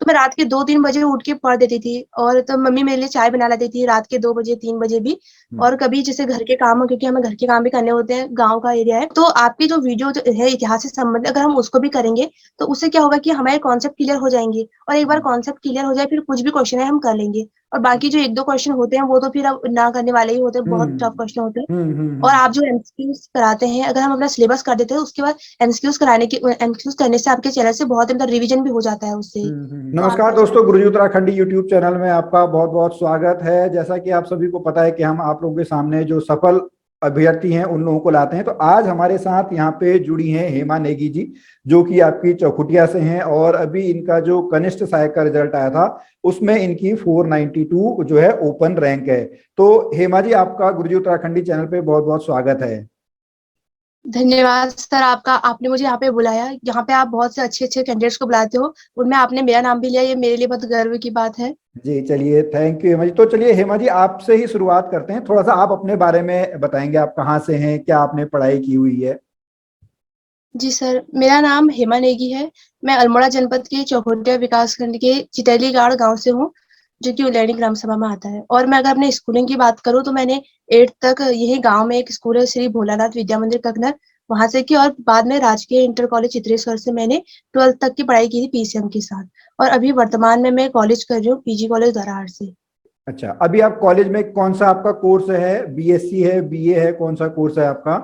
मैं रात के 2-3 बजे उठ के पढ़ देती थी, और तब मम्मी मेरे लिए चाय बना लेती थी रात के 2 बजे 3 बजे भी। हम्म। और कभी जैसे घर के काम हो, क्योंकि हमें घर के काम भी करने होते हैं, गांव का एरिया है, तो आपकी जो वीडियो जो है इतिहास से संबंधित, अगर हम उसको भी करेंगे तो उससे क्या होगा कि हमारे कॉन्सेप्ट क्लियर हो जाएंगे, और एक बार हम्म। कॉन्सेप्ट क्लियर हो जाए फिर कुछ भी क्वेश्चन है हम कर लेंगे। और बाकी जो 1-2 क्वेश्चन होते हैं वो तो फिर अब ना करने वाले ही होते हैं, बहुत टफ हम्म। क्वेश्चन होते हैं। और हम्म। आप जो एमसीक्यूज कराते हैं, अगर हम अपना सिलेबस कर देते हैं उसके बाद एमसीक्यूज करने से आपके चैनल से बहुत मतलब रिवीजन भी हो जाता है उससे। तो आप नमस्कार कर दोस्तों, सकते हैं। गुरुजी उत्तराखंडी यूट्यूब चैनल में आपका बहुत बहुत स्वागत है। जैसा कि आप सभी को पता है कि हम आप लोगों के सामने जो सफल अभ्यर्थी हैं उन लोगों को लाते हैं। तो आज हमारे साथ यहाँ पे जुड़ी हैं हेमा नेगी जी, जो कि आपकी चौखुटिया से हैं, और अभी इनका जो कनिष्ठ सहायक का रिजल्ट आया था उसमें इनकी 492 जो है ओपन रैंक है। तो हेमा जी, आपका गुरुजी उत्तराखंडी चैनल पे बहुत बहुत स्वागत है। धन्यवाद सर आपका, आपने मुझे यहाँ पे बुलाया। यहाँ पे आप बहुत से अच्छे अच्छे कैंडिडेट्स को बुलाते हो, उनमें आपने मेरा नाम भी लिया, ये मेरे लिए बहुत गर्व की बात है। जी चलिए, थैंक यू हेमा जी। तो चलिए हेमा जी, आपसे ही शुरुआत करते हैं। थोड़ा सा आप अपने बारे में बताएंगे, आप कहाँ से हैं, क्या आपने पढ़ाई की हुई है? जी सर, मेरा नाम हेमा नेगी है। मैं अल्मोड़ा जनपद के चौखुटिया विकासखंड के चितैलीगाड़ गांव से हूँ, जो कि उलैनी ग्राम सभा में आता है। और मैं अगर अपने स्कूलिंग की बात करूँ तो मैंने 8th तक यही गांव में एक स्कूल है, श्री भोलानाथ विद्या मंदिर ककनर, वहां से की। और बाद में राजकीय इंटर कॉलेज चित्रेश्वर से मैंने 12th तक की पढ़ाई की थी पीसीएम के साथ। और अभी वर्तमान में मैं कॉलेज कर रही हूँ, पीजी कॉलेज धरार से। अच्छा, अभी आप कॉलेज में कौन सा आपका कोर्स है? बीएससी है, बीए है, कौन सा कोर्स है आपका?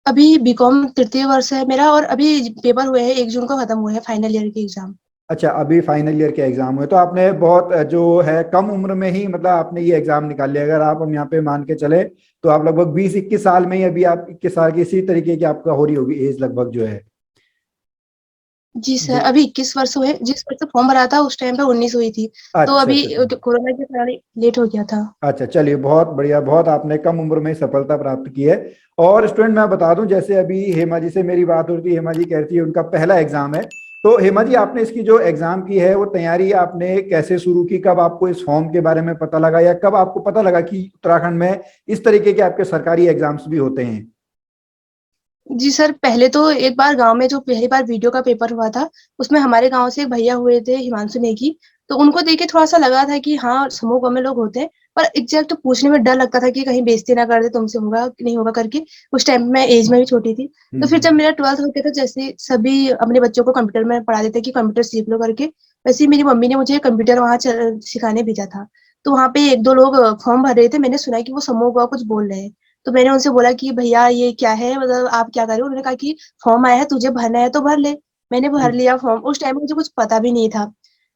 अभी बीकॉम तृतीय वर्ष है मेरा, और अभी पेपर हुए हैं, 1 जून को खत्म हुए हैं फाइनल ईयर के एग्जाम। अच्छा, अभी फाइनल ईयर के एग्जाम हुए, तो आपने बहुत जो है कम उम्र में ही मतलब आपने ये एग्जाम निकाल लिया। अगर आप हम यहाँ पे मान के चले तो आप लगभग 20-21 साल में ही, अभी आप 21 साल की इसी तरीके की आपका हो रही होगी एज लगभग जो है। जी सर, जी। अभी 21 वर्ष हुए। जिस वर्ष से फॉर्म भरा था उस टाइम पे 19 हुई थी, तो अच्छा अभी अच्छा अच्छा। कोरोना के कारण लेट हो गया था। अच्छा चलिए, बहुत बढ़िया, बहुत आपने कम उम्र में सफलता प्राप्त की है। और स्टूडेंट मैं बता दूं, जैसे अभी हेमा जी से मेरी बात हो रही थी, हेमा जी कह रही थी उनका पहला एग्जाम है। तो हेमा जी, आपने इसकी जो एग्जाम की है वो तैयारी आपने कैसे शुरू की? कब आपको इस फॉर्म के बारे में पता लगा, या कब आपको पता लगा कि उत्तराखंड में इस तरीके के आपके सरकारी एग्जाम्स भी होते हैं? जी सर, पहले तो एक बार गांव में जो पहली बार वीडियो का पेपर हुआ था, उसमें हमारे गांव से एक भैया हुए थे, हिमांशु नेगी। तो उनको देख के थोड़ा सा लगा था कि हाँ, समूह गांव में लोग होते हैं। पर एग्जैक्ट तो पूछने में डर लगता था कि कहीं बेइज्जती ना कर दे, तुमसे होगा कि नहीं होगा करके। उस टाइम मैं एज में भी छोटी थी। तो फिर जब हम्म। मेरा 12th हो गया था, जैसे सभी अपने बच्चों को कंप्यूटर में पढ़ा देते कि कंप्यूटर सीख लो करके, वैसे ही मेरी मम्मी ने मुझे कंप्यूटर वहां सिखाने भेजा था। तो वहां पे 1-2 लोग फॉर्म भर रहे थे, मैंने सुना कि वो समूह का कुछ बोल रहे हैं। तो मैंने उनसे बोला कि भैया ये क्या है, मतलब आप क्या कर रहे हो? उन्होंने कहा कि फॉर्म आया है, तुझे भरना है तो भर ले। मैंने भर हम्म। लिया फॉर्म। उस टाइम मुझे कुछ पता भी नहीं था।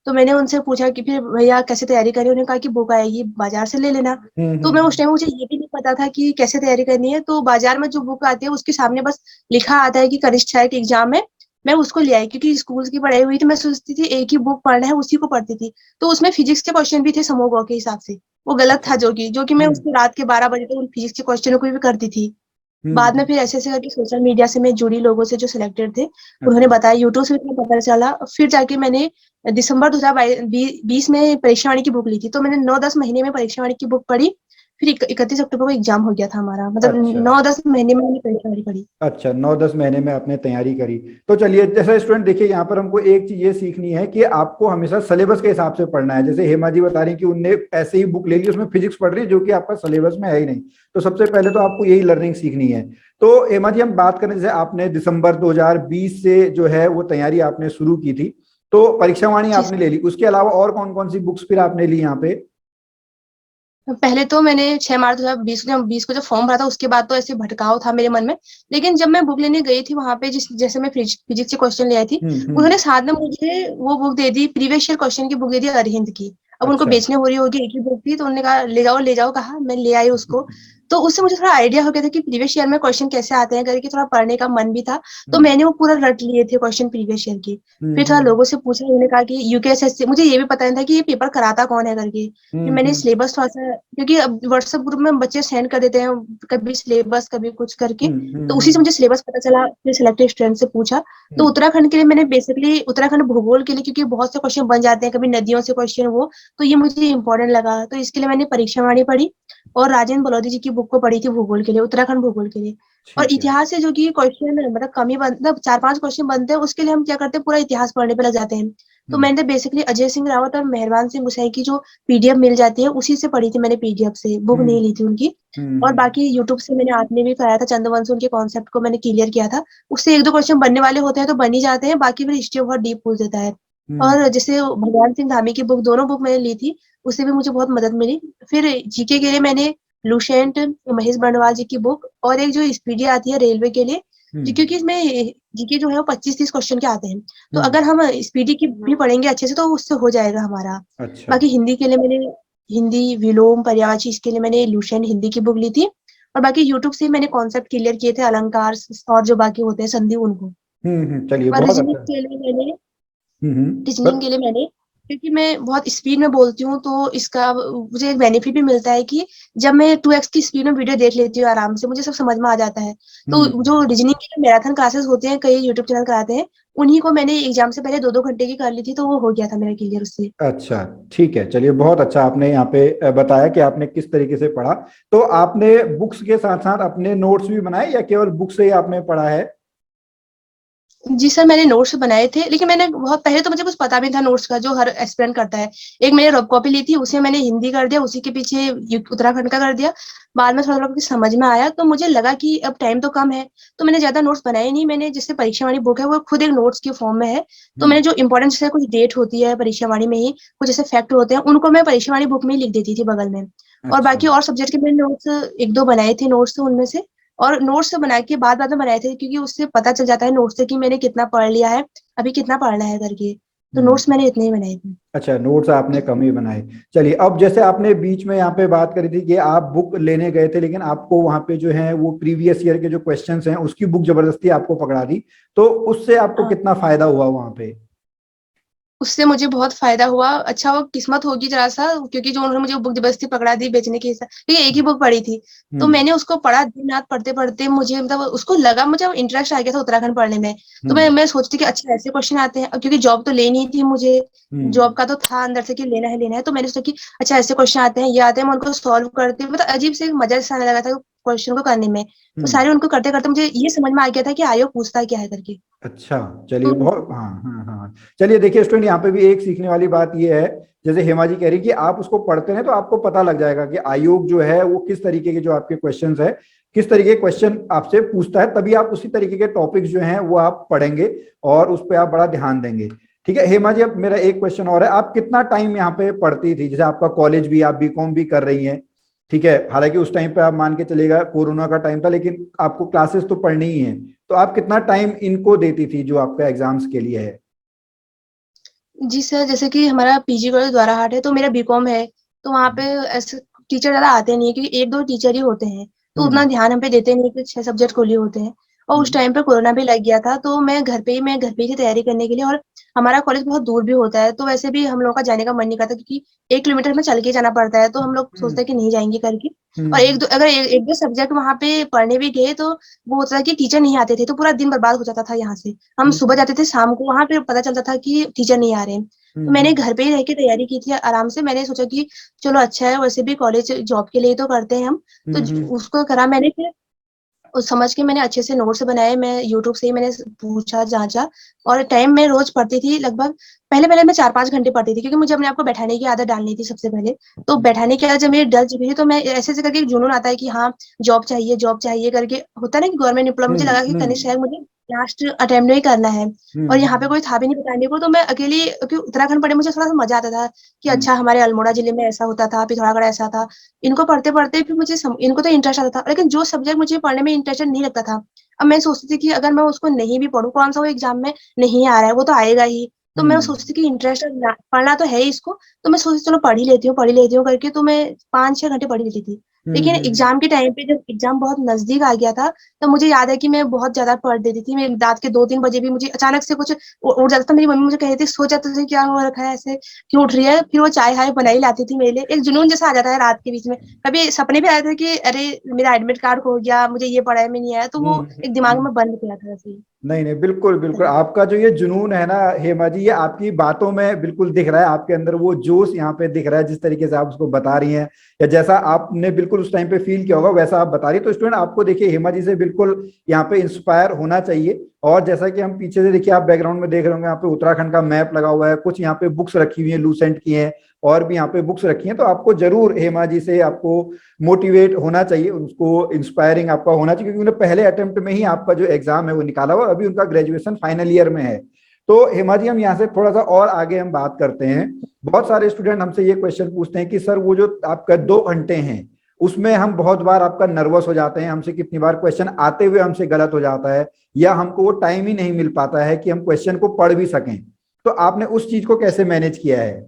तो मैंने उनसे पूछा कि फिर भैया कैसे तैयारी करी? उन्होंने कहा कि बुक आएगी बाजार से ले लेना। तो मैं उस हम्म। टाइम, मुझे ये भी नहीं पता था कि कैसे तैयारी करनी है। तो बाजार में जो बुक आती है उसके सामने बस लिखा आता है कि कनिष्ठ सहायक एग्जाम है। मैं उसको ले आई, क्योंकि स्कूल की पढ़ाई हुई थी, मैं सोचती थी एक ही बुक पढ़ना है, उसी को पढ़ती थी। तो उसमें फिजिक्स के क्वेश्चन भी थे समूह गौ के हिसाब से। वो गलत अच्छा। था, जो कि मैं हम्म। उसको रात के 12 बजे तक उन फिजिक्स के क्वेश्चनों को भी करती थी। बाद में हम्म। फिर ऐसे ऐसे करके सोशल मीडिया से मैं जुड़ी, लोगों से जो सिलेक्टेड थे उन्होंने अच्छा। बताया, यूट्यूब से भी पता चला। फिर जाके मैंने दिसंबर 2020 में परीक्षा वाणी की बुक ली थी। तो मैंने 9-10 महीने में परीक्षा वाणी की बुक पढ़ी। फिर 31 अक्टूबर को एग्जाम हो गया था हमारा, मतलब अच्छा 9-10 महीने में मैंने परीक्षा वाणी पढ़ी। अच्छा, 9-10 महीने में आपने तैयारी करी। तो चलिए, जैसे स्टूडेंट देखिए, यहाँ पर हमको एक चीज ये सीखनी है कि आपको हमेशा सिलेबस के हिसाब से पढ़ना है। जैसे हेमा जी बता रही कि उनने ऐसे ही बुक ले ली, उसमें फिजिक्स पढ़ रही है जो कि आपका सिलेबस में है ही नहीं। तो सबसे पहले तो आपको यही लर्निंग सीखनी है। तो हेमा जी, हम बात करें, जैसे आपने दिसंबर 2020 से जो है वो तैयारी आपने शुरू की थी, तो परीक्षा वाणी जी। आपने ले ली, उसके अलावा और कौन कौन सी बुक्स फिर आपने ली यहाँ पे? पहले तो मैंने 6 मार्च 2020 को जब फॉर्म भरा था, उसके बाद तो ऐसे भटकाव था मेरे मन में। लेकिन जब मैं बुक लेने गई थी वहां पे, जैसे मैं फिजिक्स के क्वेश्चन ले आई थी, हम्म। उन्होंने साथ में मुझे वो बुक दे दी, प्रीवियस ईयर क्वेश्चन की बुक दे दी अरहिंद की। अब उनको अच्छा। बेचने हो रही होगी, एक ही बुक थी, तो उन्होंने कहा ले जाओ कहा, मैं ले आई उसको। तो उससे मुझे थोड़ा आइडिया हो गया था कि प्रीवियस ईयर में क्वेश्चन कैसे आते हैं करके, थोड़ा पढ़ने का मन भी था। तो हम्म। मैंने वो पूरा रट लिए थे क्वेश्चन प्रीवियस ईयर के। फिर थोड़ा हम्म। लोगों से पूछा, उन्होंने कहा कि यूकेएसएससी, मुझे ये भी पता नहीं था कि ये पेपर कराता कौन है करके। फिर मैंने हम्म। सिलेबस थोड़ा सा, क्योंकि अब व्हाट्सएप ग्रुप में बच्चे सेंड कर देते हैं कभी सिलेबस कभी कुछ करके। तो उसी से हम्म। मुझे सिलेबस पता चला, फिर सिलेक्टेड स्टूडेंट से पूछा। तो हम्म। उत्तराखंड के लिए मैंने बेसिकली उत्तराखंड भूगोल के लिए, क्योंकि बहुत से क्वेश्चन बन जाते हैं कभी नदियों से क्वेश्चन वो, तो ये मुझे इंपॉर्टेंट लगा, तो इसके लिए मैंने परीक्षा वाणी पढ़ी। और राजेंद्र बलौदी जी की बुक को पढ़ी थी भूगोल के लिए, उत्तराखंड भूगोल के लिए। और ठीक है। इतिहास से जो कि क्वेश्चन मतलब कम ही मतलब 4-5 क्वेश्चन बनते हैं, उसके लिए हम क्या करते हैं, पूरा इतिहास पढ़ने पे लग जाते हैं। तो हम्म मैंने बेसिकली अजय सिंह रावत और मेहरबान सिंह गुसाई की जो पीडीएफ मिल जाती है, उसी से पढ़ी थी मैंने, पीडीएफ से, बुक हम्म नहीं ली थी उनकी। और हम्म बाकी यूट्यूब से मैंने आपने भी कराया था चंद्रवंश, उनके कॉन्सेप्ट को मैंने क्लियर किया था। उससे एक दो क्वेश्चन बनने वाले होते हैं तो बन ही जाते हैं, बाकी फिर हिस्ट्री बहुत डीप पूछ देता है। हम्म और जैसे भगवान सिंह धामी की बुक, दोनों बुक मैंने ली थी, उससे भी मुझे बहुत मदद मिली। फिर जीके के लिए मैंने लुसेंट, महेश बंडवाल जी की बुक, और एक जो स्पीडी आती है रेलवे के लिए, हम्म क्योंकि इसमें जीके जो है वो 25-30 क्वेश्चन के आते हैं। तो हम्म। अगर हम स्पीडी की भी पढ़ेंगे अच्छे से तो उससे हो जाएगा हमारा। अच्छा। बाकी हिंदी के लिए मैंने हिंदी विलोम पर्यायवाची, इसके लिए मैंने लुसेंट हिंदी की बुक ली थी। और बाकी यूट्यूब से मैंने कॉन्सेप्ट क्लियर किए थे, अलंकार और जो बाकी होते हैं संधि, उनको। चलिए और बहुत रीजनिंग अच्छा। के लिए मैंने बस। रीजनिंग के लिए मैंने क्योंकि मैं बहुत स्पीड में बोलती हूँ, तो इसका मुझे एक बेनिफिट भी मिलता है कि जब मैं 2x की स्पीड में वीडियो देख लेती हूँ आराम से, मुझे सब समझ में आ जाता है। तो जो हम्म। रीजनिंग के मैराथन क्लासेस होते हैं, कई यूट्यूब चैनल कराते हैं, उन्हीं को मैंने एग्जाम से पहले 2-2 घंटे की कर ली थी, तो वो हो गया था मेरा क्लियर उससे। अच्छा। ठीक है, चलिए बहुत अच्छा आपने यहाँ पे बताया कि आपने किस तरीके से पढ़ा। तो आपने बुक्स के साथ साथ अपने नोट्स भी बनाए या केवल बुक से ही आपने पढ़ा है? जी सर, मैंने नोट्स बनाए थे, लेकिन मैंने बहुत पहले तो मुझे कुछ पता भी नहीं था नोट्स का, जो हर एस्पिरेंट करता है। एक मैंने रफ कॉपी ली थी, उसे मैंने हिंदी कर दिया, उसी के पीछे उत्तराखंड का कर दिया। बाद में थोड़ा थोड़ा कुछ समझ में आया, तो मुझे लगा कि अब टाइम तो कम है, तो मैंने ज्यादा नोट्स बनाए नहीं। मैंने जैसे परीक्षा वाली बुक है, वो खुद एक नोट्स के फॉर्म में है। तो हम्म। मैंने जो इंपॉर्टेंट जैसे कुछ डेट होती है परीक्षा वाणी में ही, कुछ ऐसे फैक्ट होते हैं, उनको मैं परीक्षा वाली बुक में ही लिख देती थी बगल में। और अच्छा। बाकी और सब्जेक्ट के मैंने नोट्स एक दो बनाए थे नोट्स उनमें से। और नोट्स बना के बाद बाद में बनाए थे, क्योंकि उससे पता चल जाता है नोट्स से कि मैंने कितना पढ़ लिया है, अभी कितना पढ़ना है करके। तो नोट्स हम्म। मैंने इतने ही बनाए थे। अच्छा, नोट्स आपने कम ही बनाए। चलिए, अब जैसे आपने बीच में यहाँ पे बात करी थी कि आप बुक लेने गए थे, लेकिन आपको वहाँ पे जो है वो प्रीवियस ईयर के जो क्वेश्चंस हैं उसकी बुक जबरदस्ती आपको पकड़ा दी, तो उससे आपको हाँ, कितना फायदा हुआ वहाँ पे? उससे मुझे बहुत फायदा हुआ। अच्छा, वो किस्मत होगी जरा सा, क्योंकि जो उन्होंने मुझे बुक जबरदस्ती पकड़ा दी बेचने के हिसाब, क्योंकि एक ही बुक पढ़ी थी। तो हम्म मैंने उसको पढ़ा, दिन रात पढ़ते पढ़ते मुझे मतलब उसको लगा, मुझे इंटरेस्ट आ गया था उत्तराखंड पढ़ने में। तो हम्म मैं सोचती कि अच्छा ऐसे क्वेश्चन आते हैं, क्योंकि जॉब तो लेनी ही थी मुझे। हम्म जॉब का तो था अंदर से कि लेना है लेना है, तो मैंने सोचा कि अच्छा ऐसे क्वेश्चन आते हैं, ये आते हैं, मैं उनको सॉल्व करती हूँ। मतलब अजीब से मजा सा आने लगा था क्वेश्चन को करने में। तो हम्म। सारे उनको करते करते मुझे ये समझ में आ गया था कि आयोग पूछता क्या है करके। अच्छा। चलिए तो बहुत, हाँ हाँ हाँ। चलिए देखिए स्टूडेंट, यहाँ पे भी एक सीखने वाली बात ये है, जैसे हेमा जी कह रही कि आप उसको पढ़ते हैं तो आपको पता लग जाएगा कि आयोग जो है वो किस तरीके के जो आपके क्वेश्चंस है, किस तरीके के क्वेश्चन आपसे पूछता है, तभी आप उसी तरीके के टॉपिक्स जो हैं वो आप पढ़ेंगे और उस पर आप बड़ा ध्यान देंगे। ठीक है हेमा जी, अब मेरा एक क्वेश्चन और है, आप कितना टाइम यहाँ पे पढ़ती थी? जैसे आपका कॉलेज भी, आप बीकॉम भी कर रही हैं, ठीक है, हालांकि उस टाइम पे आप मान के चलेगा कोरोना का टाइम था, लेकिन आपको क्लासेस तो पढ़नी ही है, तो आप कितना टाइम इनको देती थी जो आपका एग्जाम्स के लिए है? जी सर, जैसे कि हमारा पीजी कॉलेज द्वाराहाट है, तो मेरा बीकॉम है। तो वहाँ पे ऐसे टीचर ज्यादा आते नहीं है, क्योंकि एक दो टीचर ही होते हैं। तो उतना हम्म ध्यान हम पे देते नहीं कि 6 सब्जेक्ट को लिए होते हैं। और उस हम्म टाइम पे कोरोना भी लग गया था, तो मैं घर पे ही थी तैयारी करने के लिए। और हमारा कॉलेज बहुत दूर भी होता है, तो वैसे भी हम लोगों का जाने का मन नहीं करता, क्योंकि 1 किलोमीटर में चल के जाना पड़ता है, तो हम लोग हम्म सोचते हैं कि नहीं जाएंगे करके। और हम्म अगर एक दो सब्जेक्ट वहाँ पे पढ़ने भी गए, तो वो होता था कि टीचर नहीं आते थे, तो पूरा दिन बर्बाद हो जाता था यहाँ से। हम हम्म सुबह जाते थे, शाम को वहां पे पता चलता था कि टीचर नहीं आ रहे हैं। तो मैंने हम्म घर पे ही रह के तैयारी की थी आराम से। मैंने सोचा कि चलो अच्छा है, वैसे भी कॉलेज जॉब के लिए तो करते हैं हम। तो हम्म उसको करा मैंने। फिर उस समझ के मैंने अच्छे से नोट्स बनाए, मैं यूट्यूब से ही मैंने पूछा जांचा। और टाइम में रोज पढ़ती थी लगभग। पहले पहले मैं 4-5 घंटे पढ़ती थी, क्योंकि मुझे अपने आप को बैठाने की आदत डालनी थी सबसे पहले। तो बैठाने की आदत जब मेरी डल चुकी थी, तो मैं ऐसे ऐसे करके एक जुनून आता है कि हाँ, जॉब चाहिए करके, होता है ना कि गवर्नमेंट एम्प्लॉय। मुझे लगा कि कनिष्ठ हम्म है, मुझे लास्ट अटेम्प्ट में ही करना है। और यहाँ पे हम्म कोई था भी नहीं बताने को, तो मैं अकेली, क्योंकि उत्तराखंड पढ़े मुझे थोड़ा सा मजा आता था कि हम्म अच्छा हमारे अल्मोड़ा जिले में ऐसा होता था, पिथौरागढ़ ऐसा था। इनको पढ़ते पढ़ते फिर इनको तो इंटरेस्ट आता था, लेकिन जो सब्जेक्ट मुझे पढ़ने में इंटरेस्टेड नहीं लगता था, अब मैं सोचती थी कि अगर मैं उसको नहीं भी पढ़ूं, कौन सा वो एग्जाम में नहीं आ रहा है, वो तो आएगा ही। तो मैं हम्म सोचती कि इंटरेस्ट पढ़ना तो है ही इसको। तो मैं सोचती चलो पढ़ ही लेती हूँ करके, तो मैं 5-6 घंटे पढ़ ही लेती थी। लेकिन हम्म एग्जाम के टाइम पे जब एग्जाम बहुत नजदीक आ गया था, तब मुझे याद है कि मैं बहुत ज्यादा पढ़ देती थी। मैं रात के 2-3 बजे भी मुझे अचानक से कुछ उठ जाता था। मेरी मम्मी मुझे कह रही थी सो जा, तुझे क्या हो रखा है, ऐसे क्यों उठ रही है। फिर वो चाय हाय बनाई लाती थी मेरे लिए। एक जुनून जैसा आ जाता है रात के बीच में। कभी सपने भी आए थे कि अरे मेरा एडमिट कार्ड खो गया, मुझे ये पढ़ाई में नहीं आया, तो वो एक दिमाग हम्म। में बंद किया था ऐसे ही। नहीं नहीं, बिल्कुल बिल्कुल, आपका जो ये जुनून है ना हेमा जी, ये आपकी बातों में बिल्कुल दिख रहा है, आपके अंदर वो जोश यहाँ पे दिख रहा है, जिस तरीके से आप उसको बता रही हैं, या जैसा आपने बिल्कुल उस टाइम पे फील किया होगा वैसा आप बता रही है। तो स्टूडेंट, आपको देखिए हेमा जी से बिल्कुल यहाँ पे इंस्पायर होना चाहिए। और जैसा कि हम पीछे से देखिए, आप बैकग्राउंड में देख रहे होंगे, यहाँ पे उत्तराखंड का मैप लगा हुआ है, कुछ यहाँ पे बुक्स रखी हुई है, लूसेंट की है, और भी यहाँ पे बुक्स रखी हैं। तो आपको जरूर हेमा जी से आपको मोटिवेट होना चाहिए, उसको इंस्पायरिंग आपका होना चाहिए, क्योंकि उन्हें पहले अटेम्प्ट में ही आपका जो एग्जाम है वो निकाला हुआ, अभी उनका ग्रेजुएशन फाइनल ईयर में है। तो हेमा जी, हम यहाँ से थोड़ा सा और आगे हम बात करते हैं। बहुत सारे स्टूडेंट हमसे ये क्वेश्चन पूछते हैं कि सर, वो जो आपका 2 घंटे हैं उसमें हम बहुत बार आपका नर्वस हो जाते हैं, हमसे कितनी बार क्वेश्चन आते हुए हमसे गलत हो जाता है, या हमको वो टाइम ही नहीं मिल पाता है कि हम क्वेश्चन को पढ़ भी सकें। तो आपने उस चीज को कैसे मैनेज किया है?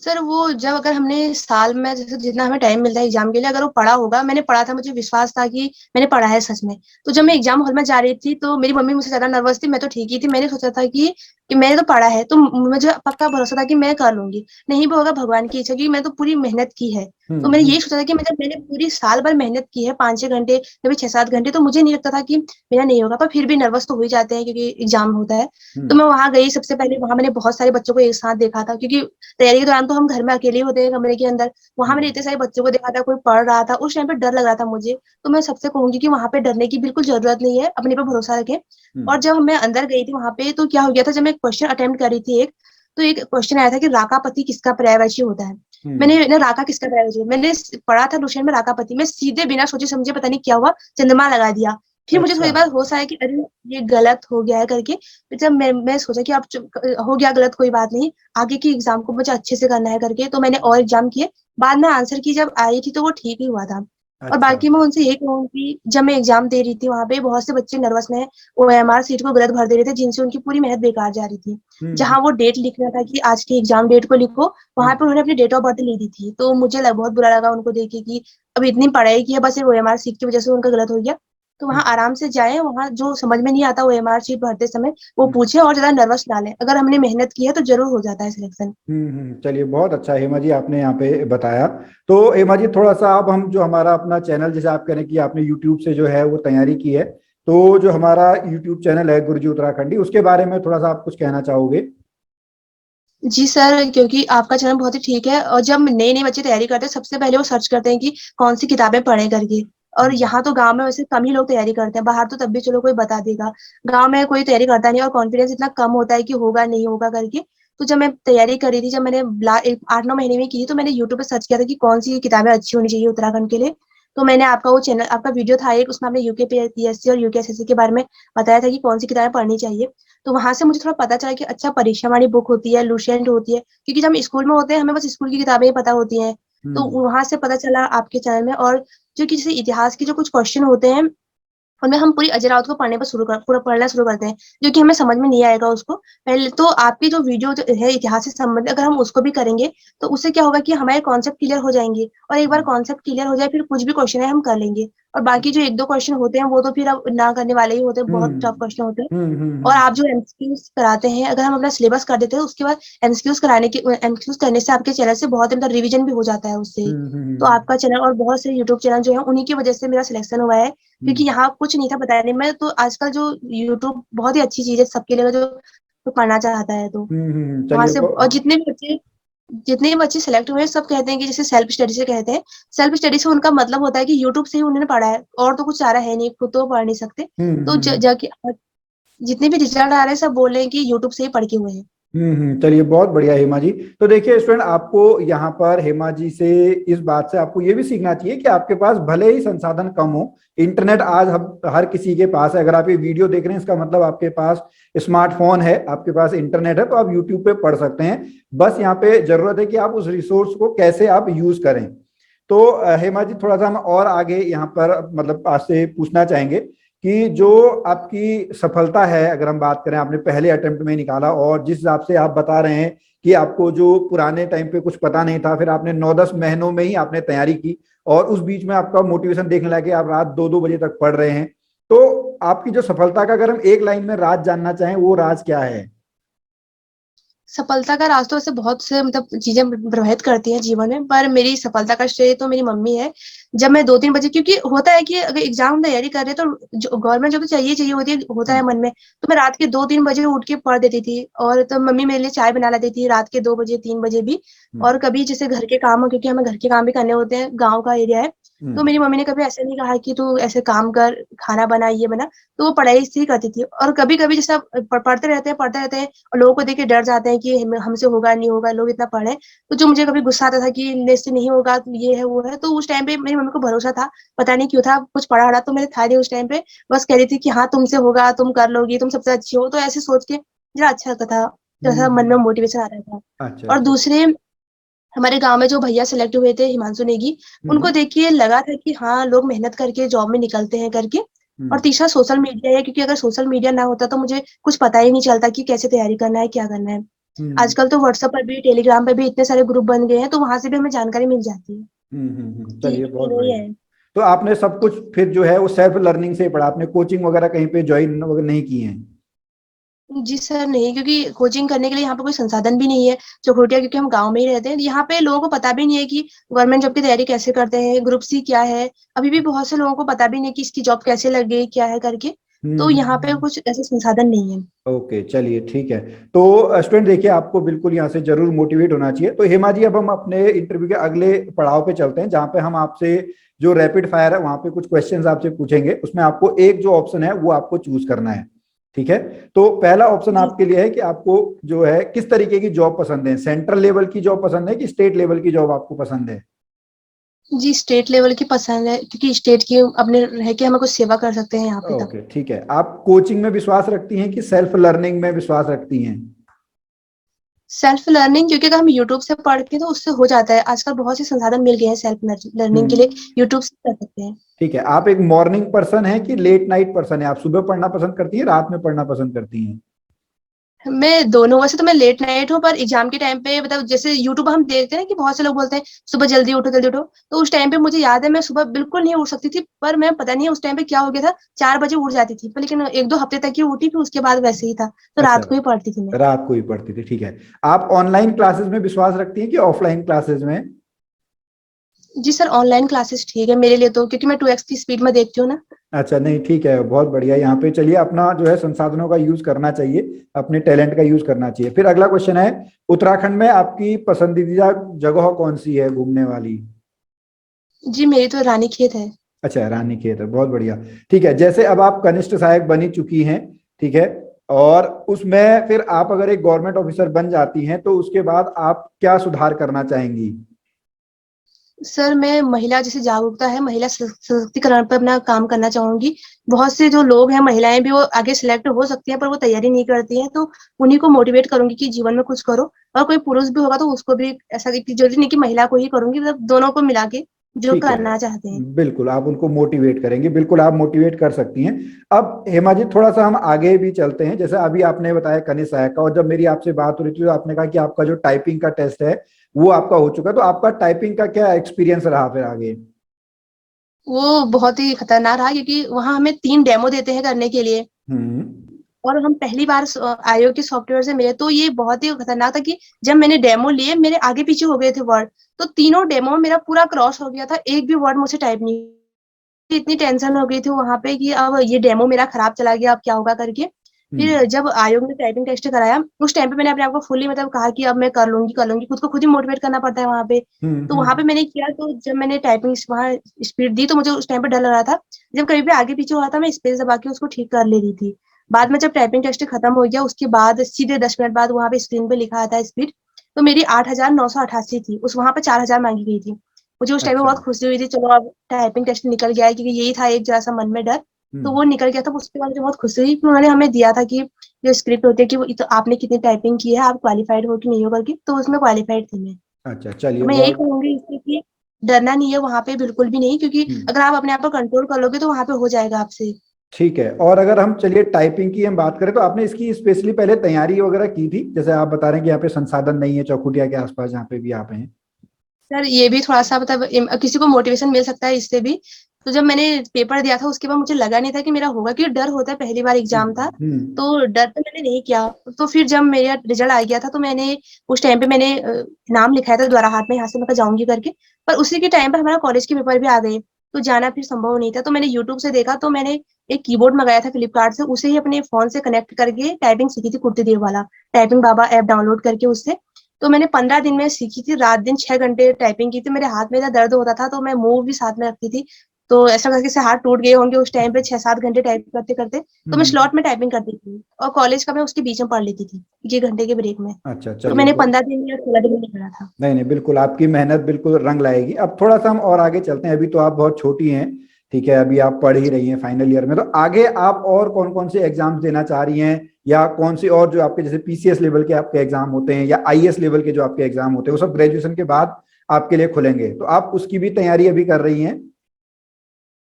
सर वो जब अगर हमने साल में जैसे जितना हमें टाइम मिलता है एग्जाम के लिए, अगर वो पढ़ा होगा, मैंने पढ़ा था, मुझे विश्वास था कि मैंने पढ़ा है सच में, तो जब मैं एग्जाम हॉल में जा रही थी तो मेरी मम्मी मुझसे ज्यादा नर्वस थी, मैं तो ठीक ही थी। मैंने सोचा था कि मैंने तो पढ़ा है, तो मुझे पक्का भरोसा था कि मैं कर लूंगी। नहीं भी होगा भगवान की इच्छा, क्योंकि मैंने तो पूरी मेहनत की है। तो मैंने यही हम्म सोचा था कि मतलब मैंने पूरी साल भर मेहनत की है, 5-6 घंटे, कभी 6-7 घंटे, तो मुझे नहीं लगता था कि मेरा नहीं होगा। पर फिर भी नर्वस तो हो ही जाते हैं क्योंकि एग्जाम होता है। तो हम्म मैं वहां गई, सबसे पहले वहां मैंने बहुत सारे बच्चों को एक साथ देखा था, क्योंकि तैयारी के दौरान तो हम घर में अकेले ही होते हैं कमरे के अंदर। वहां मैंने हम्म इतने सारे बच्चों को देखा था, कोई पढ़ रहा था, उस टाइम पे डर लग रहा था मुझे। तो मैं सबसे कहूंगी कि वहां पे डरने की बिल्कुल जरूरत नहीं है, अपने पे भरोसा रखें। और हम्म जब मैं अंदर गई थी वहां पे, तो क्या हो गया था, जब मैं क्वेश्चन अटेम्प्ट कर रही थी एक, तो एक क्वेश्चन आया था कि राकापति किसका पर्यायवाची होता है। हम्म मैंने ना राका किसका पर्यायवाची, मैंने पढ़ा था रुशियन में राकापति, मैं सीधे बिना सोचे समझे पता नहीं क्या हुआ, चंद्रमा लगा दिया। फिर मुझे अच्छा। थोड़ी बार होश आया कि अरे ये गलत हो गया है करके। फिर जब मैं सोचा कि अब हो गया गलत, कोई बात नहीं, आगे की एग्जाम को मुझे अच्छे से करना है करके, तो मैंने और एग्जाम किए। बाद में आंसर की जब आई थी तो वो ठीक ही हुआ था। और अच्छा। बाकी मैं उनसे यही कहूंगी, जब मैं एग्जाम दे रही थी वहां पे बहुत से बच्चे नर्वस में ओएमआर सीट को गलत भर दे रहे थे, जिनसे उनकी पूरी मेहनत बेकार जा रही थी। हम्म जहां वो डेट लिखना था कि आज की एग्जाम डेट को लिखो, वहां पे हम्म उन्होंने अपनी डेट ऑफ बर्थ ले दी थी। तो मुझे बहुत बुरा लगा उनको देख के कि अब इतनी पढ़ाई की है, बस एक ओएमआर सीट की वजह से उनका गलत हो गया। तो वहां हम्म आराम से जाए, वहां जो समझ में नहीं आता ओएमआर सीट भरते समय वो हम्म पूछे, और ज्यादा नर्वस ना लें। अगर हमने मेहनत की है तो जरूर हो जाता है सिलेक्शन। चलिए, बहुत अच्छा हेमा जी आपने यहाँ पे बताया। तो हेमा जी, थोड़ा सा अब हम जो हमारा अपना चैनल, जैसे आप कह रहे हैं कि आपने यूट्यूब से जो है वो तैयारी की है, तो जो हमारा यूट्यूब चैनल है गुरुजी उत्तराखंडी, उसके बारे में थोड़ा सा आप कुछ कहना चाहोगे? जी सर, क्योंकि आपका चैनल बहुत ही ठीक है, और जब नए नए बच्चे तैयारी करते हैं सबसे पहले वो सर्च करते हैं कि कौन सी किताबें पढ़ें करके। और हम्म यहाँ तो गांव में वैसे कम ही लोग तैयारी करते हैं, बाहर तो तब भी चलो कोई बता देगा। गांव में कोई तैयारी करता नहीं, और कॉन्फिडेंस इतना कम होता है कि होगा नहीं होगा करके। तो जब मैं तैयारी कर रही थी, जब मैंने 8-9 महीने में की थी, तो मैंने यूट्यूब पे सर्च किया था कि कौन सी किताबें अच्छी होनी चाहिए उत्तराखंड के लिए। तो मैंने आपका वो चैनल, आपका वीडियो था एक, उसमें आपने यूके पीएससी और यूकेएसएससी के बारे में बताया था कि कौन सी किताबें पढ़नी चाहिए। तो वहां से मुझे थोड़ा पता चला कि अच्छा, परीक्षा वाली बुक होती है, लुसेंट होती है, क्योंकि जब हम स्कूल में होते हैं हमें बस स्कूल की किताबें ही पता होती हैं। तो हम्म वहां से पता चला आपके चैनल में। और जो कि जैसे इतिहास के जो कुछ क्वेश्चन होते हैं, उनमें हम पूरी अजरावत को पढ़ने पर पूरा पढ़ना शुरू करते हैं, जो कि हमें समझ में नहीं आएगा उसको पहले। तो आपकी जो वीडियो जो है इतिहास से संबंधित, अगर हम उसको भी करेंगे तो उससे क्या होगा कि हमारे कॉन्सेप्ट क्लियर हो जाएंगे, और एक बार हम्म कॉन्सेप्ट क्लियर हो जाए फिर कुछ भी क्वेश्चन है हम कर लेंगे। और बाकी जो 1-2 क्वेश्चन होते हैं वो तो फिर अब ना करने वाले ही होते हैं, बहुत हम्म टफ क्वेश्चन होते हैं। और हम्म आप जो एमसीक्यूज कराते हैं, अगर हम अपना सिलेबस कर देते हैं उसके बाद एमसीक्यूज करने से आपके चैनल से बहुत मतलब रिवीजन भी हो जाता है उससे। तो हम्म आपका चैनल और बहुत से यूट्यूब चैनल जो है उन्हीं की वजह से मेरा सिलेक्शन हुआ है, क्योंकि हम्म यहाँ कुछ नहीं था बताने में। तो आजकल जो यूट्यूब बहुत ही अच्छी चीज है सबके लिए, जो पढ़ना चाहता है तो वहां चलिए से। और जितने भी बच्चे सेलेक्ट हुए हैं सब कहते हैं कि जैसे सेल्फ स्टडी से कहते हैं, सेल्फ स्टडी से उनका मतलब होता है कि यूट्यूब से ही उन्होंने पढ़ा है, और तो कुछ चारा है नहीं, खुद तो पढ़ नहीं सकते। तो हम्म जाके जितने भी रिजल्ट आ रहे हैं सब बोल रहे हैं कि यूट्यूब से ही पढ़ के हुए हैं। चलिए, बहुत बढ़िया हेमा जी। तो देखिए स्टूडेंट, आपको यहाँ पर हेमा जी से इस बात से आपको ये भी सीखना चाहिए कि आपके पास भले ही संसाधन कम हो, इंटरनेट आज हम हर किसी के पास है। अगर आप ये वीडियो देख रहे हैं, इसका मतलब आपके पास स्मार्टफोन है, आपके पास इंटरनेट है, तो आप यूट्यूब पे पढ़ सकते हैं। बस यहाँ पे जरूरत है कि आप उस रिसोर्स को कैसे आप यूज करें। तो हेमा जी, थोड़ा सा हम और आगे यहाँ पर मतलब आपसे पूछना चाहेंगे कि जो आपकी सफलता है, अगर हम बात करें, आपने पहले अटेम्प्ट में निकाला, और जिस हिसाब से आप बता रहे हैं कि आपको जो पुराने टाइम पे कुछ पता नहीं था, फिर आपने 9-10 महीनों में ही आपने तैयारी की, और उस बीच में आपका मोटिवेशन देखने लगे, आप रात 2-2 बजे तक पढ़ रहे हैं। तो आपकी जो सफलता का अगर हम एक लाइन में राज जानना चाहें, वो राज क्या है? सफलता का रास्ता वैसे बहुत से मतलब चीजें प्रभावित करती हैं जीवन में, पर मेरी सफलता का श्रेय तो मेरी मम्मी है। जब मैं 2-3 बजे, क्योंकि होता है कि अगर एग्जाम तैयारी कर रहे हैं तो गवर्नमेंट जॉब तो चाहिए चाहिए होती है, होता है हम्म, मन में। तो मैं रात के 2-3 बजे उठ के पढ़ देती थी, और तो मम्मी मेरे लिए चाय बना लाती थी रात के 2 बजे 3 बजे भी। हम्म, और कभी जैसे घर के काम हो, क्योंकि हमें घर के काम भी करने होते हैं, गाँव का एरिया है। तो हम्म, मेरी मम्मी ने कभी ऐसे नहीं कहा कि तू ऐसे काम कर, खाना बना, ये बना। तो वो पढ़ाई से ही करती थी। और कभी कभी जैसे आप पढ़ते रहते हैं और लोगों को देख के डर जाते हैं कि हमसे होगा नहीं होगा, लोग इतना पढ़े। तो जो मुझे कभी गुस्सा आता था कि मेरे से नहीं होगा, तो ये है वो है, तो उस टाइम पे मेरी मम्मी को भरोसा था। पता नहीं क्यों था, कुछ पढ़ा रहा तो मेरे था नहीं उस टाइम पे। बस कह रही थी कि हाँ तुमसे होगा, तुम कर लोगी, तुम सबसे अच्छी हो, तो ऐसे सोच के जरा अच्छा लगता था। जैसा मन में हम्म। मोटिवेशन आ रहा था। अच्छा, और अच्छा। दूसरे, हमारे गांव में जो भैया सेलेक्ट हुए थे, हिमांशु नेगी, उनको हम्म, देख के लगा था कि हाँ लोग मेहनत करके जॉब में निकलते हैं करके। और हम्म, तीसरा सोशल मीडिया है, क्योंकि अगर सोशल मीडिया ना होता तो मुझे कुछ पता ही नहीं चलता कि कैसे तैयारी करना है, क्या करना है। हम्म, आजकल तो व्हाट्सएप पर भी, टेलीग्राम पर भी इतने सारे ग्रुप बन गए हैं, तो वहां से भी हमें जानकारी मिल जाती है। तो चलिए, यही बहुत तीनों ही बढ़िया। है। तो आपने सब कुछ फिर जो है वो सेल्फ लर्निंग से ही पढ़ा, आपने कोचिंग वगैरह कहीं पे ज्वाइन वगैरह नहीं की है? जी सर नहीं, क्योंकि कोचिंग करने के लिए यहाँ पे कोई संसाधन भी नहीं है चकोटिया, क्योंकि हम गांव में ही रहते हैं। यहाँ पे लोगों को पता भी नहीं है कि गवर्नमेंट जॉब की तैयारी कैसे करते हैं, ग्रुप सी क्या है। अभी भी बहुत से लोगों को पता भी नहीं है कि इसकी जॉब कैसे लग गई, क्या है करके। हम्म, तो यहाँ पे कुछ ऐसे संसाधन नहीं है। ओके, चलिए, ठीक है। तो स्टूडेंट देखिए, आपको बिल्कुल यहाँ से जरूर मोटिवेट होना चाहिए। तो हेमा जी, अब हम अपने इंटरव्यू के अगले पड़ाव पे चलते हैं, जहाँ पे हम आपसे जो रैपिड फायर है वहां पे कुछ क्वेश्चंस आपसे पूछेंगे। उसमें आपको एक जो ऑप्शन है वो आपको चूज करना है। ठीक है? तो पहला ऑप्शन जी। आपके लिए है कि आपको जो है किस तरीके की जॉब पसंद है, सेंट्रल लेवल की जॉब पसंद है कि स्टेट लेवल की जॉब आपको पसंद है? जी स्टेट लेवल की पसंद है, क्योंकि स्टेट की अपने रह के हमें कुछ सेवा कर सकते हैं यहाँ पे तक। ओके, ठीक है। आप कोचिंग में विश्वास रखती हैं कि सेल्फ लर्निंग में विश्वास रखती हैं? सेल्फ लर्निंग, क्योंकि अगर हम यूट्यूब से पढ़ के तो उससे हो जाता है। आजकल बहुत से संसाधन मिल गए हैं सेल्फ लर्निंग के लिए, हम्म, यूट्यूब से कर सकते हैं। ठीक है। आप एक मॉर्निंग पर्सन है कि लेट नाइट पर्सन है? आप सुबह पढ़ना पसंद करती हैं, रात में पढ़ना पसंद करती हैं? मैं दोनों, वैसे तो मैं लेट नाइट हूँ, पर एग्जाम के टाइम पे मतलब जैसे यूट्यूब हम देखते हैं ना कि बहुत से लोग बोलते हैं सुबह जल्दी उठो जल्दी उठो। तो उस टाइम पे मुझे याद है मैं सुबह बिल्कुल नहीं उठ सकती थी, पर मैं पता नहीं उस टाइम पे क्या हो गया था, 4 बजे उठ जाती थी। पर लेकिन 1-2 हफ्ते तक ही उठी, फिर उसके बाद वैसे ही था। तो अच्छा, रात को ही पढ़ती थी मैं। रात को ही पढ़ती थी, ठीक है। आप ऑनलाइन क्लासेस में विश्वास रखती हैं कि ऑफलाइन क्लासेस में? जी सर, ऑनलाइन क्लासेस ठीक है मेरे लिए तो, क्योंकि मैं 2x की स्पीड में देखती हूँ ना। अच्छा, नहीं, ठीक है, बहुत बढ़िया। यहाँ पे चलिए, अपना जो है संसाधनों का यूज करना चाहिए, अपने टैलेंट का यूज करना चाहिए। फिर अगला क्वेश्चन है, उत्तराखंड में आपकी पसंदीदा जगह कौन सी है घूमने वाली? जी मेरी तो रानीखेत है। अच्छा, रानीखेत है, बहुत बढ़िया। ठीक है, जैसे अब आप कनिष्ठ सहायक बनी चुकी हैं, ठीक है, और उसमें फिर आप अगर एक गवर्नमेंट ऑफिसर बन जाती हैं तो उसके बाद आप क्या सुधार करना चाहेंगी? सर मैं महिला, जैसे जागरूकता है, महिला सशक्तिकरण पर अपना काम करना चाहूंगी। बहुत से जो लोग हैं, महिलाएं भी, वो आगे सिलेक्ट हो सकती हैं पर वो तैयारी नहीं करती हैं, तो उन्हीं को मोटिवेट करूंगी कि जीवन में कुछ करो। और कोई पुरुष भी होगा तो उसको भी, ऐसा कि जरूरी नहीं कि महिला को ही करूंगी, मतलब दोनों को मिला के जो ठीक है, करना चाहते हैं। बिल्कुल आप उनको मोटिवेट करेंगे, बिल्कुल आप मोटिवेट कर सकती हैं। अब हेमा जी, थोड़ा सा हम आगे भी चलते हैं। जैसे अभी आपने बताया कनिष्ठ सहायक का, और जब मेरी आपसे बात हो रही थी तो आपने कहा कि आपका जो टाइपिंग का टेस्ट है वो आपका हो चुका है। तो आपका टाइपिंग का क्या एक्सपीरियंस रहा फिर आगे? वो बहुत ही खतरनाक रहा, क्योंकि वहां हमें 3 डेमो देते हैं करने के लिए। हम्म, और हम पहली बार आयोग के सॉफ्टवेयर से मिले, तो ये बहुत ही खतरनाक था कि जब मैंने डेमो लिए, मेरे आगे पीछे हो गए थे वर्ड। तो तीनों डेमो मेरा पूरा क्रॉस हो गया था, एक भी वर्ड मुझे टाइप नहीं। इतनी टेंशन हो गई थी वहां पे कि अब ये डेमो मेरा खराब चला गया, अब क्या होगा करके। फिर हम्म, जब आयोग ने टाइपिंग टेस्ट कराया, उस टाइम पे मैंने अपने आप को फुल्ली मतलब कहा कि अब मैं कर लूंगी कर लूंगी, खुद को खुद ही मोटिवेट करना पड़ता है वहां पे। हम्म, तो वहां पे मैंने किया, तो जब मैंने टाइपिंग वहां स्पीड दी, तो मुझे उस टाइम पे डर लग रहा था। जब कभी भी आगे पीछे हो रहा था, मैं स्पेस दबा के उसको ठीक कर ले रही थी। बाद में जब टाइपिंग टेस्ट खत्म हो गया, उसके बाद सीधे 10 मिनट बाद वहां पे स्क्रीन पे लिखा आता है स्पीड। तो मेरी 8,988 थी, उस वहां पे 4,000 मांगी गई थी। मुझे उस टाइम में अच्छा, बहुत खुशी हुई थी, चलो अब टाइपिंग टेस्ट निकल गया है, क्योंकि यही था एक जरा सा मन में डर। तो वो हम्म, निकल गया था। उसके बाद मुझे बहुत खुशी हुई कि उन्होंने हमें दिया था कि जो स्क्रिप्ट होती है कि वो तो आपने कितनी टाइपिंग की है, आप क्वालिफाइड हो कि नहीं हो करके, तो उसमें क्वालिफाइड थी मैं। अच्छा, तो चलिए, मैं यही बहुत। कहूंगी इससे कि डरना नहीं है वहां पे, बिल्कुल भी नहीं, क्योंकि हम्म, अगर आप अपने आप को कंट्रोल कर लोगे तो वहां पे हो जाएगा आपसे। ठीक है। और अगर हम चलिए टाइपिंग की हम बात करें, तो आपने इसकी स्पेशली पहले तैयारी वगैरह की थी? जैसे आप बता रहे हैं कि यहाँ पे संसाधन नहीं है चौखुटिया के आसपास जहाँ पे भी आप हैं। सर ये भी थोड़ा सा मतलब किसी को मोटिवेशन मिल सकता है इससे भी, तो जब मैंने पेपर दिया था उसके बाद मुझे लगा नहीं था कि मेरा होगा, क्योंकि डर होता है, पहली बार एग्जाम था, तो डर तो मैंने नहीं किया। तो फिर जब मेरा रिजल्ट आ गया था तो मैंने उस टाइम पे मैंने नाम लिखाया था द्वारा हाथ में, यहाँ से मैं जाऊंगी करके। पर उसी के टाइम पे हमारा कॉलेज के पेपर भी आ गए, तो जाना फिर संभव नहीं था। तो मैंने यूट्यूब से देखा, तो मैंने एक कीबोर्ड मंगाया था फ्लिपकार्ट से, उसे ही अपने फोन से कनेक्ट करके टाइपिंग सीखी थी, कुर्ती देव वाला टाइपिंग बाबा ऐप डाउनलोड करके उससे। तो मैंने 15 दिन में सीखी थी, रात दिन 6 घंटे टाइपिंग की थी। मेरे हाथ में इतना दर्द होता था तो मैं मूव भी साथ में रखती थी, तो ऐसा करके से हाथ टूट गए होंगे उस टाइम पे 6-7 घंटे टाइप करते करते। तो मैं स्लॉट में टाइपिंग करती थी और कॉलेज का मैं उसके बीच में पढ़ लेती थी, 1 घंटे के ब्रेक में। अच्छा, तो चलिए। मैंने 15 दिन या 16 दिन में करा था। नहीं नहीं, बिल्कुल आपकी मेहनत बिल्कुल रंग लाएगी। अब थोड़ा सा हम और आगे चलते हैं, अभी तो आप बहुत छोटी हैं, ठीक है, अभी आप पढ़ ही रही हैं फाइनल ईयर में, तो आगे आप और कौन कौन से एग्जाम्स देना चाह रही हैं, या कौन सी और जो आपके जैसे पीसीएस लेवल के आपके एग्जाम होते हैं या आईएएस लेवल के जो आपके एग्जाम होते हैं, वो सब ग्रेजुएशन के बाद आपके लिए खुलेंगे, तो आप उसकी भी तैयारी अभी कर रही हैं?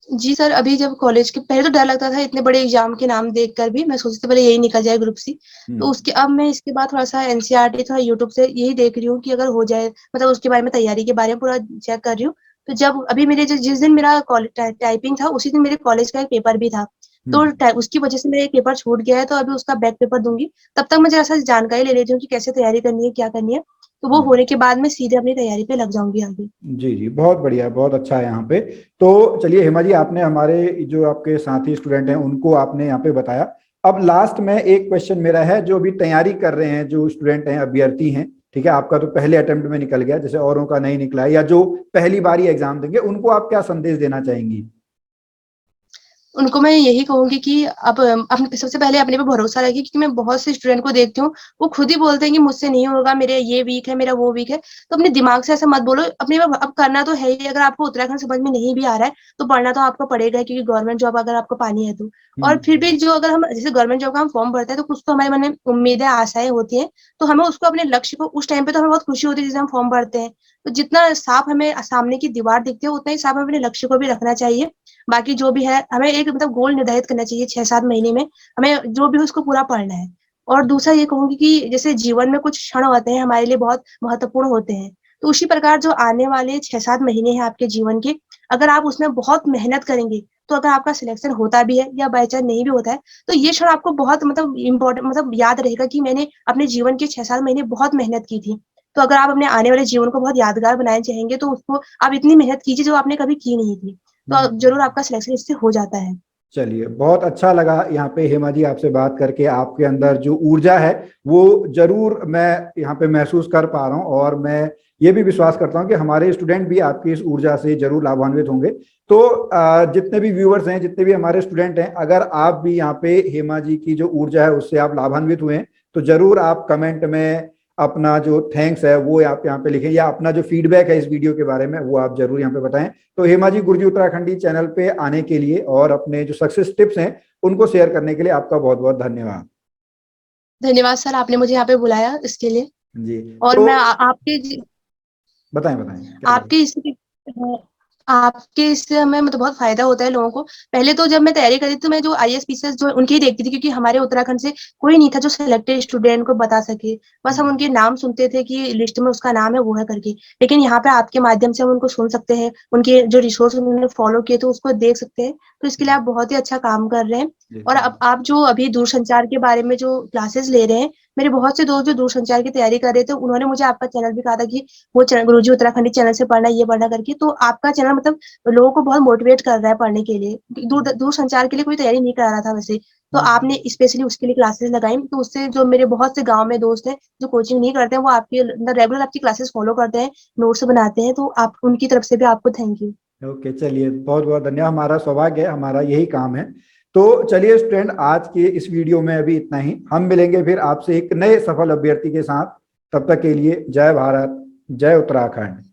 जी सर, अभी जब कॉलेज के पहले तो डर लगता था, इतने बड़े एग्जाम के नाम देखकर भी मैं सोचती थी पहले यही निकल जाए ग्रुप सी। तो हम्म। उसके अब मैं इसके बाद थोड़ा सा एनसीईआरटी थोड़ा यूट्यूब से यही देख रही हूँ कि अगर हो जाए, मतलब उसके बारे में तैयारी के बारे में पूरा चेक कर रही हूँ। तो जब अभी मेरे जिस दिन मेरा टाइपिंग था उसी दिन मेरे कॉलेज का एक पेपर भी था, तो हम्म। उसकी वजह से मेरा एक पेपर छूट गया है, तो अभी उसका बैक पेपर दूंगी। तब तक मुझे ऐसा जानकारी ले लेती हूँ कि कैसे तैयारी करनी है, क्या करनी है। तो वो हम्म। होने के बाद मैं सीधे अपनी तैयारी पे लग जाऊंगी आगे। जी जी, बहुत बढ़िया, बहुत अच्छा है यहाँ पे। तो चलिए हेमा जी, आपने हमारे जो आपके साथी स्टूडेंट हैं उनको आपने यहाँ पे बताया। अब लास्ट में एक क्वेश्चन मेरा है, जो अभी तैयारी कर रहे हैं जो स्टूडेंट हैं, अभ्यर्थी हैं, ठीक है, आपका तो पहले अटेम्प्ट में निकल गया, जैसे औरों का नहीं निकला है, या जो पहली बार ही एग्जाम देंगे, उनको आप क्या संदेश देना चाहेंगी? उनको मैं यही कहूंगी कि अब अपने सबसे पहले अपने पे भरोसा रखिए, क्योंकि मैं बहुत से स्टूडेंट को देखती हूँ, वो खुद ही बोलते हैं कि मुझसे नहीं होगा, मेरे ये वीक है, मेरा वो वीक है। तो अपने दिमाग से ऐसा मत बोलो, अपने पे अब करना तो है ही। अगर आपको उत्तराखंड समझ में नहीं भी आ रहा है तो पढ़ना तो आपको पड़ेगा, क्योंकि गवर्नमेंट जॉब अगर आपको पानी है तो। और फिर हम्म। भी जो अगर हम जैसे गवर्नमेंट जॉब का हम फॉर्म भरते हैं तो कुछ तो हमारे मन में उम्मीदें आशाएं होती हैं, तो हमें उसको अपने लक्ष्य को उस टाइम पे तो हमें बहुत खुशी होती है जैसे हम फॉर्म भरते हैं। तो जितना साफ हमें सामने की दीवार दिखती है उतना ही साफ हमें अपने लक्ष्य को भी रखना चाहिए। बाकी जो भी है हमें एक मतलब गोल निर्धारित करना चाहिए, 6-7 महीने में हमें जो भी हो उसको पूरा पढ़ना है। और दूसरा ये कहूंगी कि जैसे जीवन में कुछ क्षण होते हैं हमारे लिए बहुत महत्वपूर्ण होते हैं, तो उसी प्रकार जो आने वाले 6-7 महीने हैं आपके जीवन के, अगर आप उसमें बहुत मेहनत करेंगे तो अगर आपका सिलेक्शन होता भी है या बाई चांस नहीं भी होता है, तो ये क्षण आपको बहुत मतलब इम्पोर्टेंट मतलब याद रहेगा कि मैंने अपने जीवन के 6-7 महीने बहुत मेहनत की थी। तो अगर आप अपने आने वाले जीवन को बहुत यादगार बनाना चाहेंगे तो उसको आप इतनी मेहनत कीजिए जो आपने कभी की नहीं थी, तो जरूर हम्म। आपका सिलेक्शन इससे हो जाता है। चलिए, बहुत अच्छा लगा यहाँ पे हेमा जी आपसे बात करके। आपके अंदर जो ऊर्जा है वो जरूर मैं यहाँ पे महसूस कर पा रहा हूँ, और मैं ये भी विश्वास करता हूँ कि हमारे स्टूडेंट भी आपकी इस ऊर्जा से जरूर लाभान्वित होंगे। तो जितने भी व्यूअर्स हैं, जितने भी हमारे स्टूडेंट हैं, अगर आप भी यहाँ पे हेमा जी की जो ऊर्जा है उससे आप लाभान्वित हुए हैं, तो जरूर आप कमेंट में अपना जो थैंक्स है वो आप यहाँ पे लिखें, या अपना जो फीडबैक है इस वीडियो के बारे में वो आप जरूर यहाँ पे बताएं। तो हेमा जी गुरजी उत्तराखंडी चैनल पे आने के लिए और अपने जो सक्सेस टिप्स हैं उनको शेयर करने के लिए आपका बहुत बहुत धन्यवाद। धन्यवाद सर, आपने मुझे यहाँ पे बुलाया इसके लिए। जी। और तो मैं आपके बताएं बताएं क्या करें। आपके इससे आपके इससे हमें मतलब बहुत फायदा होता है लोगों को। पहले तो जब मैं तैयारी करी थी तो मैं जो आईएएस पीसीएस जो उनकी ही देखती थी, क्योंकि हमारे उत्तराखंड से कोई नहीं था जो सिलेक्टेड स्टूडेंट को बता सके। बस हम उनके नाम सुनते थे कि लिस्ट में उसका नाम है वो है करके। लेकिन यहाँ पे आपके माध्यम से हम उनको सुन सकते हैं, उनके जो रिसोर्स उन्होंने फॉलो किए तो उसको देख सकते हैं। तो इसके लिए आप बहुत ही अच्छा काम कर रहे हैं। जी और अब आप जो अभी दूरसंचार के बारे में जो क्लासेस ले रहे हैं, मेरे बहुत से दोस्त जो दूरसंचार की तैयारी कर रहे थे उन्होंने मुझे आपका चैनल भी कहा था कि वो चैनल गुरुजी उत्तराखंडी चैनल से पढ़ना, ये पढ़ना करके। तो आपका चैनल मतलब लोगों को बहुत मोटिवेट कर रहा है पढ़ने के लिए। दूर संचार के लिए कोई तैयारी नहीं करा रहा था वैसे, तो आपने स्पेशली उसके लिए क्लासेस लगाई, तो उससे जो मेरे बहुत से गांव में दोस्त हैं जो कोचिंग नहीं करते हैं वो आपके रेगुलर आपकी क्लासेस फॉलो करते हैं, नोट्स बनाते हैं, तो आप उनकी तरफ से भी आपको थैंक यू। ओके, चलिए, बहुत बहुत धन्यवाद, हमारा सौभाग्य है, हमारा यही काम है। तो चलिए स्टूडेंट, आज के इस वीडियो में अभी इतना ही। हम मिलेंगे फिर आपसे एक नए सफल अभ्यर्थी के साथ। तब तक के लिए जय भारत, जय उत्तराखंड।